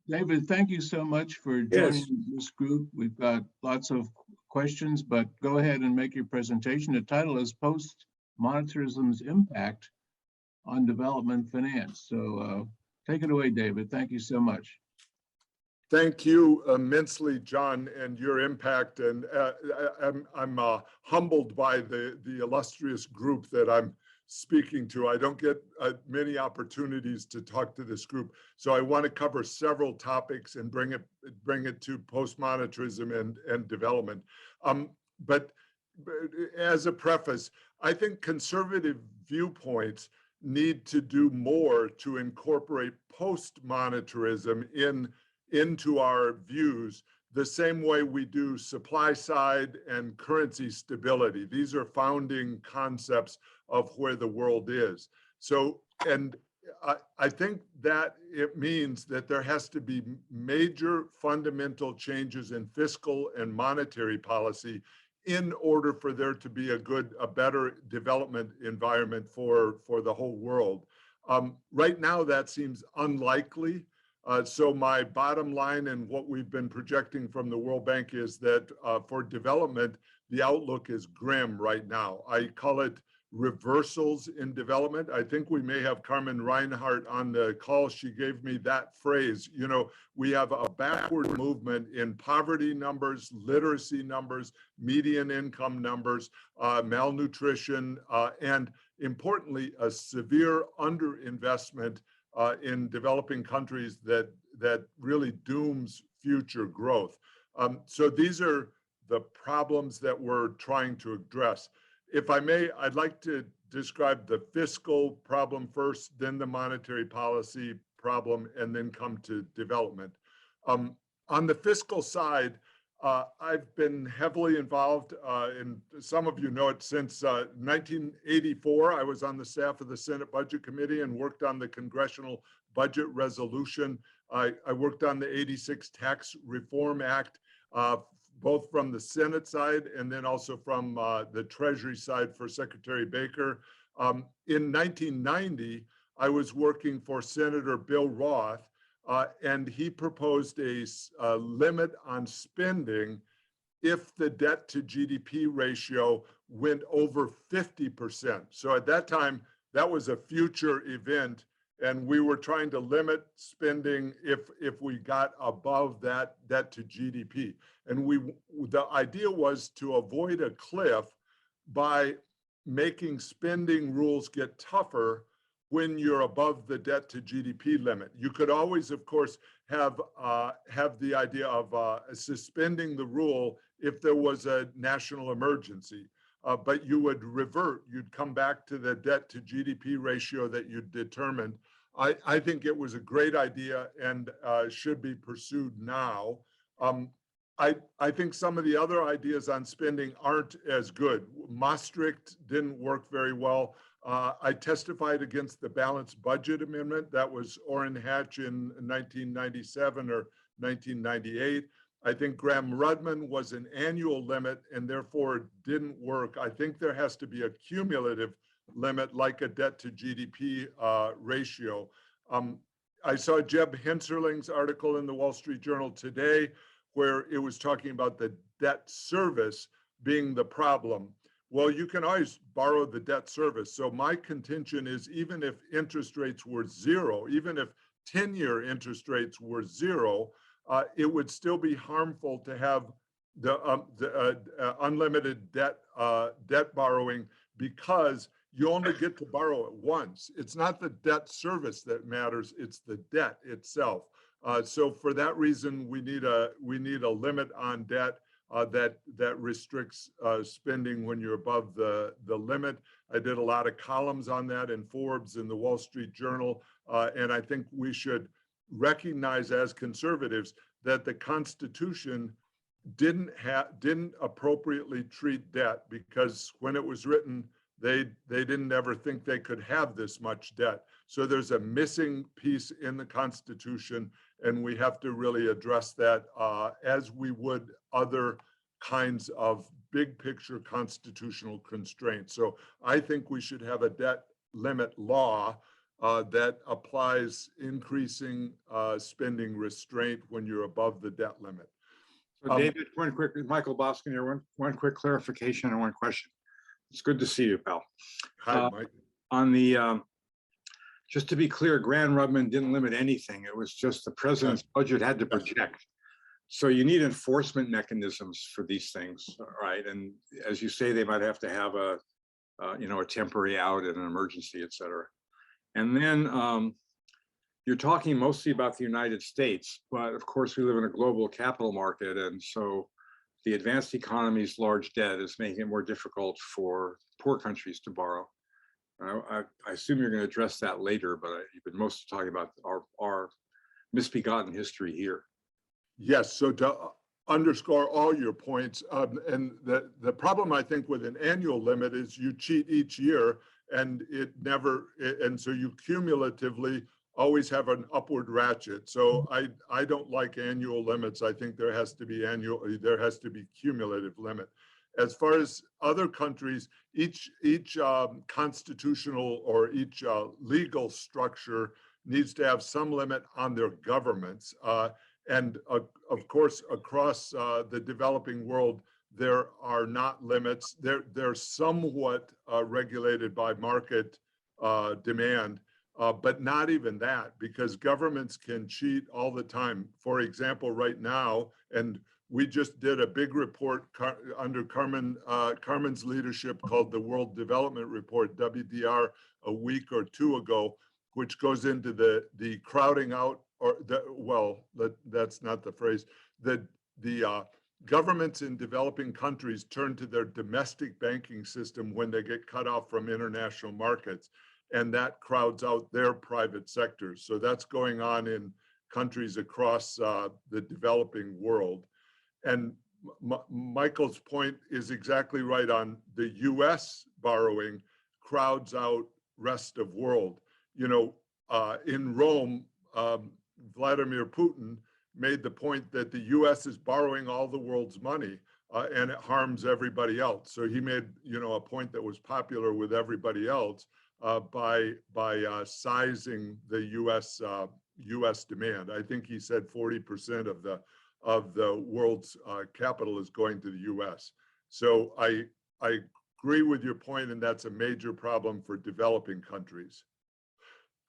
David, thank you so much for Yes, joining this group. We've got lots of questions, but go ahead and make your presentation. The title is Post-monetarism's Impact on Development Finance. So take it away, David. Thank you so much. thank you immensely, John, and your impact. And I'm humbled by the illustrious group that I'm speaking to. I don't get many opportunities to talk to this group, so I want to cover several topics and bring it to post-monetarism and development. But as a preface, I think conservative viewpoints need to do more to incorporate post-monetarism into our views the same way we do supply side and currency stability. These are founding concepts of where the world is. So, and I think that it means that there has to be major fundamental changes in fiscal and monetary policy in order for there to be a better development environment for the whole world. Right now, that seems unlikely. So my bottom line and what we've been projecting from the World Bank is that for development, the outlook is grim right now. I call it reversals in development. I think we may have Carmen Reinhardt on the call. She gave me that phrase. You know, we have a backward movement in poverty numbers, literacy numbers, median income numbers, malnutrition, and importantly, a severe underinvestment in developing countries that really dooms future growth. So these are the problems that we're trying to address. If I may, I'd like to describe the fiscal problem first, then the monetary policy problem, and then come to development. On the fiscal side, I've been heavily involved in, some of you know it, since 1984. I was on the staff of the Senate Budget Committee and worked on the Congressional Budget Resolution. I worked on the '86 Tax Reform Act, both from the Senate side and then also from the Treasury side for Secretary Baker. In 1990, I was working for Senator Bill Roth, and he proposed a limit on spending if the debt to GDP ratio went over 50%. So at that time, that was a future event, and we were trying to limit spending if we got above that debt to GDP. And the idea was to avoid a cliff by making spending rules get tougher when you're above the debt to GDP limit. You could always, of course, have the idea of suspending the rule if there was a national emergency, but you would revert, you'd come back to the debt to GDP ratio that you determined. I think it was a great idea and should be pursued now. I think some of the other ideas on spending aren't as good. Maastricht didn't work very well. I testified against the Balanced Budget Amendment. That was Orrin Hatch in 1997 or 1998. I think Graham-Rudman was an annual limit and therefore didn't work. I think there has to be a cumulative limit like a debt to GDP ratio. I saw Jeb Henserling's article in the Wall Street Journal today where it was talking about the debt service being the problem. Well, you can always borrow the debt service. So my contention is even if interest rates were zero, even if 10-year interest rates were zero, it would still be harmful to have the unlimited debt borrowing because you only get to borrow it once. It's not the debt service that matters, it's the debt itself. So for that reason, we need a limit on debt that restricts spending when you're above the limit. I did a lot of columns on that in Forbes and the Wall Street Journal, and I think we should recognize as conservatives that the Constitution didn't appropriately treat debt because when it was written, they didn't ever think they could have this much debt. So there's a missing piece in the Constitution, and we have to really address that as we would other kinds of big picture constitutional constraints. So I think we should have a debt limit law. that applies increasing spending restraint when you're above the debt limit. So David, one quick, Michael Boskin here, one quick clarification and one question. It's good to see you, pal. Hi, Mike. On the, just to be clear, Grand Rubman didn't limit anything. It was just the president's budget had to project. So you need enforcement mechanisms for these things, right? And as you say, they might have to have a, a temporary out and an emergency, et cetera. And then you're talking mostly about the United States, but of course we live in a global capital market. And so the advanced economy's large debt is making it more difficult for poor countries to borrow. I assume you're going to address that later, but you've been mostly talking about our misbegotten history here. Yes, so to underscore all your points, and the problem I think with an annual limit is you cheat each year and it never, and so you cumulatively always have an upward ratchet. So I don't like annual limits. I think there has to be cumulative limit. As far as other countries, each constitutional or each legal structure needs to have some limit on their governments. And of course, across the developing world, there are not limits. They're somewhat regulated by market demand, but not even that, because governments can cheat all the time. For example, right now, and we just did a big report under Carmen's leadership called the World Development Report, WDR, a week or two ago, which goes into the crowding out, or that's not the phrase, the governments in developing countries turn to their domestic banking system when they get cut off from international markets, and that crowds out their private sectors. So that's going on in countries across the developing world. And Michael's point is exactly right on the US borrowing crowds out rest of world. In Rome, Vladimir Putin made the point that the US is borrowing all the world's money and it harms everybody else. So he made, a point that was popular with everybody else by sizing the US demand. I think he said 40% of the world's capital is going to the US. So I agree with your point, and that's a major problem for developing countries.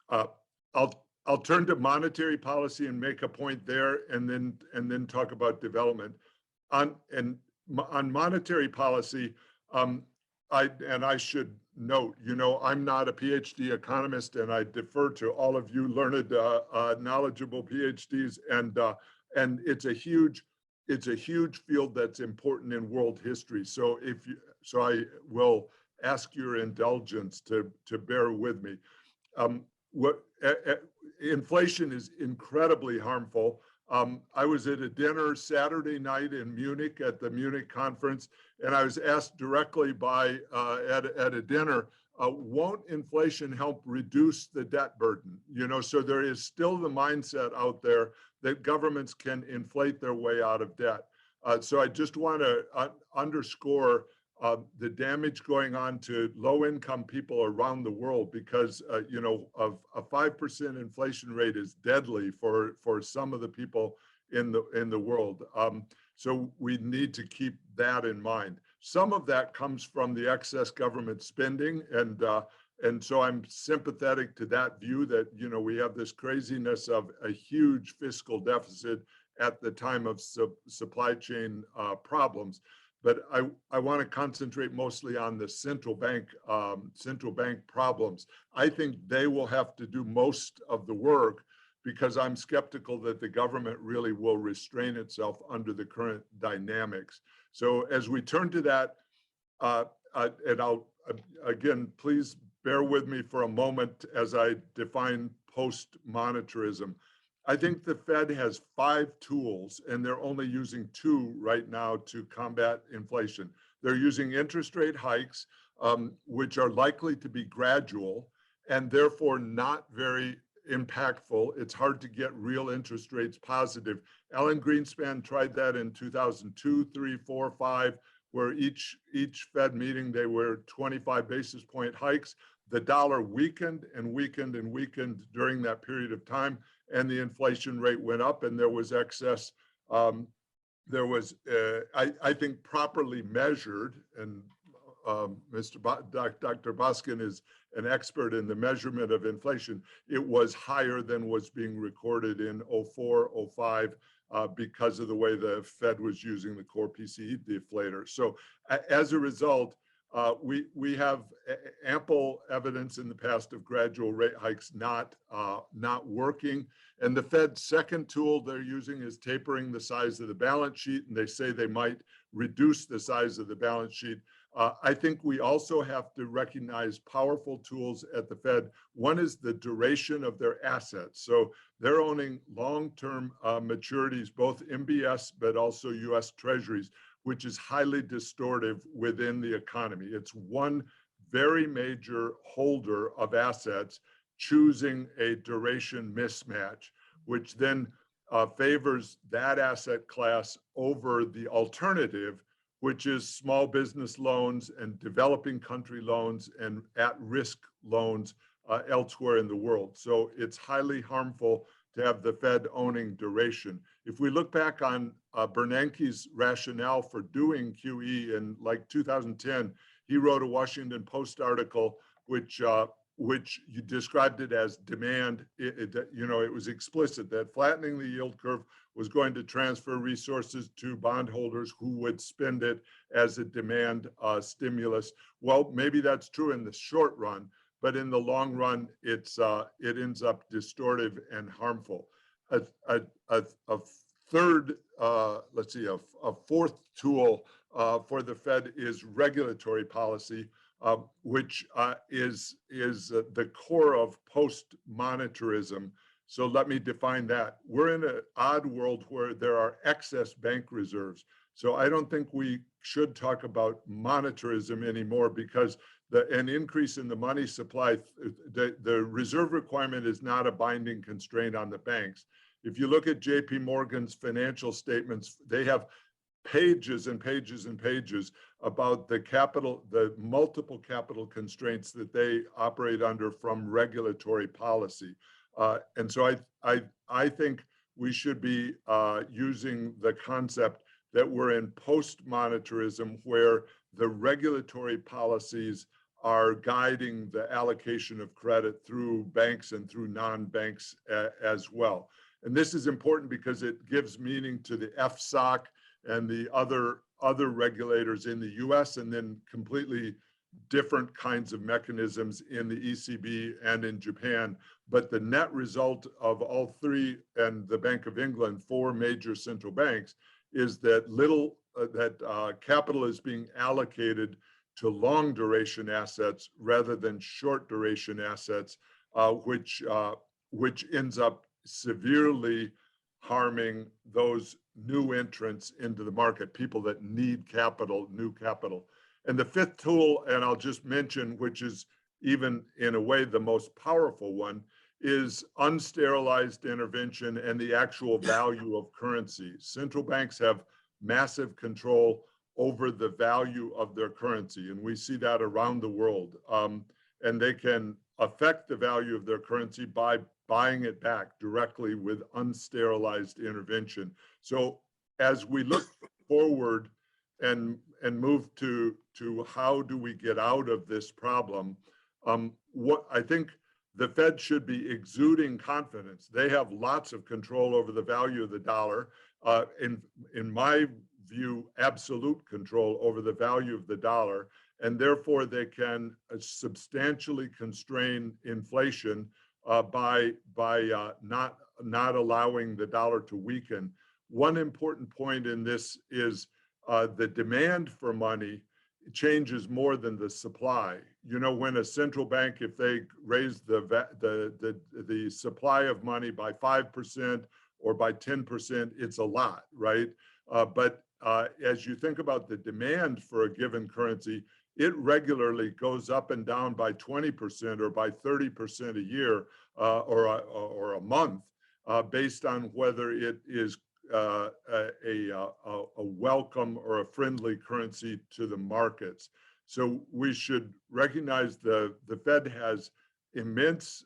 I'll turn to monetary policy and make a point there, and then talk about development. On monetary policy, I should note, I'm not a PhD economist, and I defer to all of you learned, knowledgeable PhDs, and it's a huge field that's important in world history. So I will ask your indulgence to bear with me. Inflation is incredibly harmful. I was at a dinner Saturday night in Munich at the Munich conference, and I was asked directly at a dinner, won't inflation help reduce the debt burden? So there is still the mindset out there that governments can inflate their way out of debt. So I just want to underscore the damage going on to low-income people around the world, because a 5% inflation rate is deadly for some of the people in the world. So we need to keep that in mind. Some of that comes from the excess government spending, and so I'm sympathetic to that view that we have this craziness of a huge fiscal deficit at the time of supply chain problems. But I want to concentrate mostly on the central bank problems. I think they will have to do most of the work, because I'm skeptical that the government really will restrain itself under the current dynamics. So as we turn to that, and I'll again, please bear with me for a moment as I define post-monetarism. I think the Fed has 5 tools, and they're only using 2 right now to combat inflation. They're using interest rate hikes, which are likely to be gradual and therefore not very impactful. It's hard to get real interest rates positive. Alan Greenspan tried that in 2002, 3, 4, 5, where each Fed meeting, they were 25 basis point hikes. the dollar weakened and weakened and weakened during that period of time, and the inflation rate went up, and there was excess. There was, I think, properly measured, and Dr. Boskin is an expert in the measurement of inflation. It was higher than was being recorded in 04, 05 because of the way the Fed was using the core PCE deflator. So as a result, we have ample evidence in the past of gradual rate hikes not working. And the Fed's second tool they're using is tapering the size of the balance sheet, and they say they might reduce the size of the balance sheet. I think we also have to recognize powerful tools at the Fed. One is the duration of their assets. So they're owning long-term maturities, both MBS, but also US Treasuries, which is highly distortive within the economy. It's one very major holder of assets choosing a duration mismatch, which then favors that asset class over the alternative, which is small business loans and developing country loans and at-risk loans elsewhere in the world. So it's highly harmful to have the Fed owning duration. If we look back on Bernanke's rationale for doing QE in like 2010, he wrote a Washington Post article which you described it as demand. It was explicit that flattening the yield curve was going to transfer resources to bondholders who would spend it as a demand stimulus. Well, maybe that's true in the short run, but in the long run, it ends up distortive and harmful. A fourth tool for the Fed is regulatory policy, which is the core of post-monetarism. So let me define that. We're in an odd world where there are excess bank reserves. So I don't think we should talk about monetarism anymore, because an increase in the money supply, the reserve requirement is not a binding constraint on the banks. If you look at JP Morgan's financial statements, they have pages and pages and pages about the multiple capital constraints that they operate under from regulatory policy. And so I think we should be using the concept that we're in post-monetarism, where the regulatory policies are guiding the allocation of credit through banks and through non-banks as well. And this is important because it gives meaning to the FSOC and the other regulators in the US, and then completely different kinds of mechanisms in the ECB and in Japan. But the net result of all three and the Bank of England, four major central banks, is that capital is being allocated to long duration assets rather than short duration assets, which ends up severely harming those new entrants into the market, people that need capital, new capital. And the fifth tool, and I'll just mention, which is even in a way the most powerful one, is unsterilized intervention and the actual value of currency. Central banks have massive control over the value of their currency, and we see that around the world. And they can affect the value of their currency by buying it back directly with unsterilized intervention. So as we look forward and move to how do we get out of this problem, what I think the Fed should be exuding confidence. They have lots of control over the value of the dollar. In my view, absolute control over the value of the dollar, and therefore they can substantially constrain inflation by not allowing the dollar to weaken. One important point in this is the demand for money changes more than the supply. You know, when a central bank, if they raise the supply of money by 5% or by 10%, it's a lot, right? But as you think about the demand for a given currency, it regularly goes up and down by 20% or by 30% a year or a month, based on whether it is a welcome or a friendly currency to the markets. So we should recognize the Fed has immense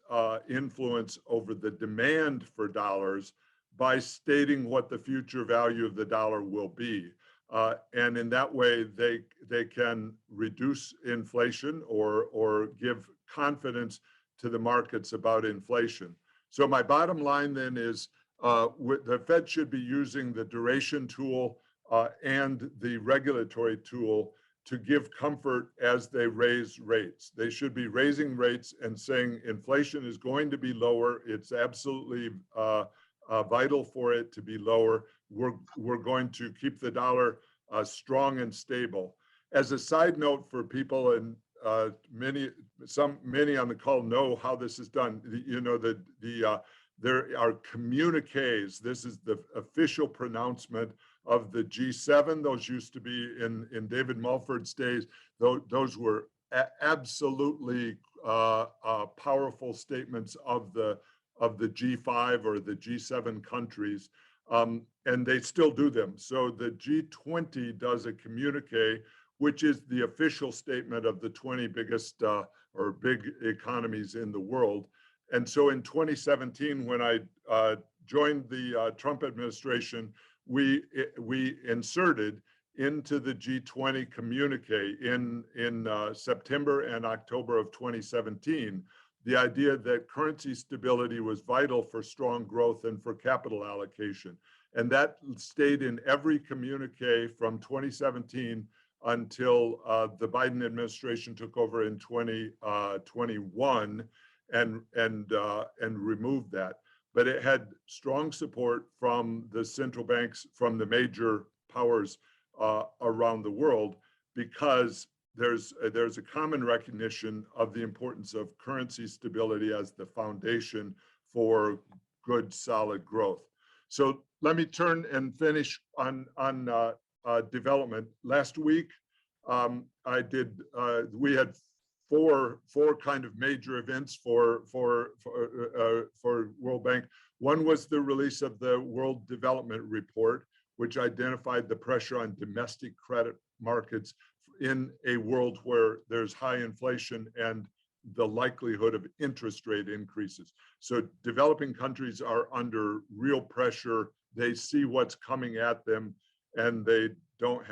influence over the demand for dollars by stating what the future value of the dollar will be. And in that way, they can reduce inflation or give confidence to the markets about inflation. So my bottom line then is the Fed should be using the duration tool and the regulatory tool to give comfort as they raise rates. They should be raising rates and saying inflation is going to be lower. It's absolutely vital for it to be lower. We're going to keep the dollar strong and stable. As a side note for people, and many on the call know how this is done. You know, there are communiques. This is the official pronouncement of the G7. Those used to be in David Mulford's days. Those were absolutely powerful statements of the G5 or the G7 countries, and they still do them. So the G20 does a communique, which is the official statement of the 20 biggest or big economies in the world. And so in 2017, when I joined the Trump administration, we inserted into the G20 communique in September and October of 2017 the idea that currency stability was vital for strong growth and for capital allocation. And that stayed in every communique from 2017 until the Biden administration took over in 2021 and removed that. But it had strong support from the central banks, from the major powers around the world, because there's a common recognition of the importance of currency stability as the foundation for good, solid growth. So let me turn and finish on development. Last week, we had four kind of major events for World Bank. One was the release of the World Development Report, which identified the pressure on domestic credit markets in a world where there's high inflation and the likelihood of interest rate increases. So developing countries are under real pressure. They see what's coming at them, and they don't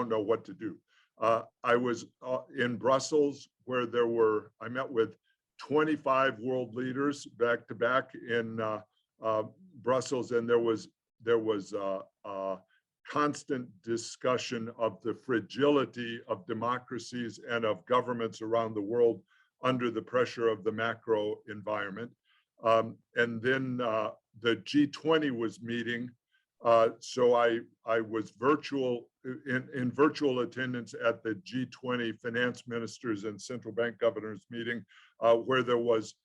know what to do. I was in Brussels, where I met with 25 world leaders back to back in Brussels, and there was constant discussion of the fragility of democracies and of governments around the world under the pressure of the macro environment. And then the G20 was meeting. So I was in virtual attendance at the G20 finance ministers and central bank governors meeting, where there was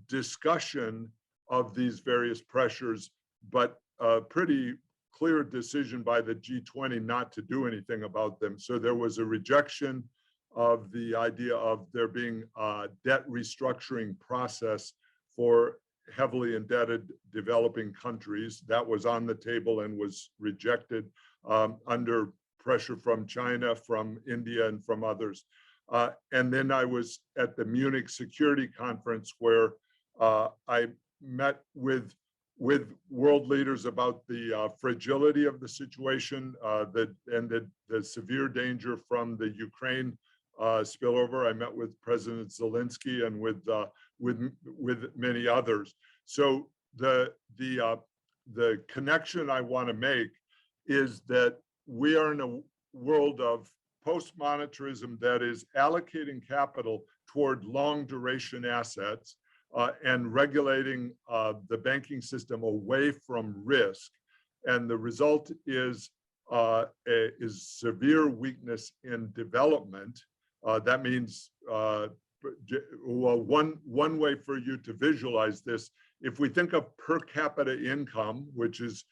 discussion of these various pressures, but a pretty clear decision by the G20 not to do anything about them. So there was a rejection of the idea of there being a debt restructuring process for heavily indebted developing countries. That was on the table and was rejected under pressure from China, from India, and from others. And then I was at the Munich Security Conference, where I met with world leaders about the fragility of the situation and the severe danger from the Ukraine spillover. I met with President Zelensky and with many others. So the connection I want to make is that we are in a world of post-monetarism that is allocating capital toward long duration assets and regulating the banking system away from risk. And the result is severe weakness in development. That means, well, one way for you to visualize this, if we think of per capita income, which is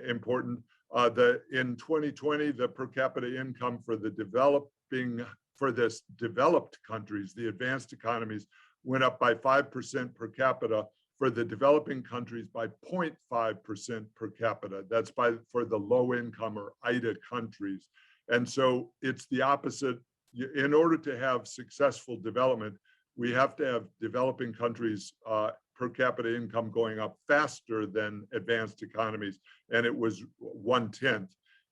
important, in 2020, the per capita income for the developed countries, the advanced economies, went up by 5% per capita. For the developing countries, by 0.5% per capita. That's for the low income or IDA countries. And so it's the opposite. In order to have successful development, we have to have developing countries per capita income going up faster than advanced economies. And it was 1/10.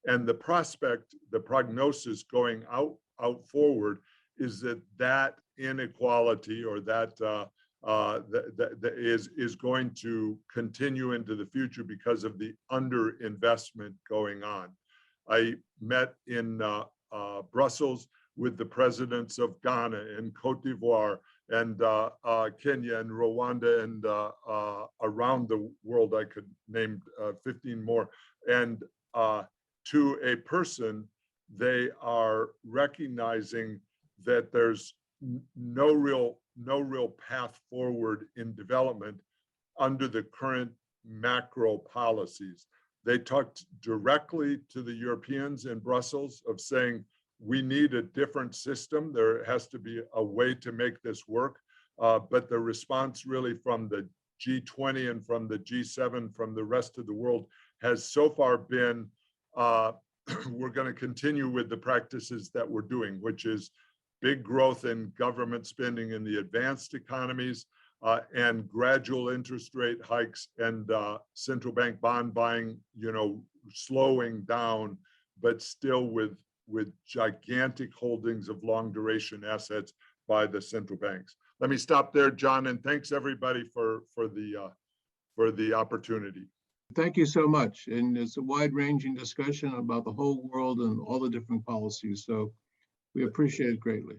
And the prospect, the prognosis going out forward is that inequality or that is going to continue into the future because of the underinvestment going on. I met in Brussels with the presidents of Ghana and Cote d'Ivoire and Kenya and Rwanda and around the world. I could name 15 more. And to a person, they are recognizing that there's no real path forward in development under the current macro policies. They talked directly to the Europeans in Brussels of saying, we need a different system. There has to be a way to make this work. But the response really from the G20 and from the G7, from the rest of the world, has so far been, we're going to continue with the practices that we're doing, which is big growth in government spending in the advanced economies and gradual interest rate hikes and central bank bond buying, slowing down, but still with gigantic holdings of long duration assets by the central banks. Let me stop there, John, and thanks everybody for the opportunity. Thank you so much. And it's a wide-ranging discussion about the whole world and all the different policies. So we appreciate it greatly.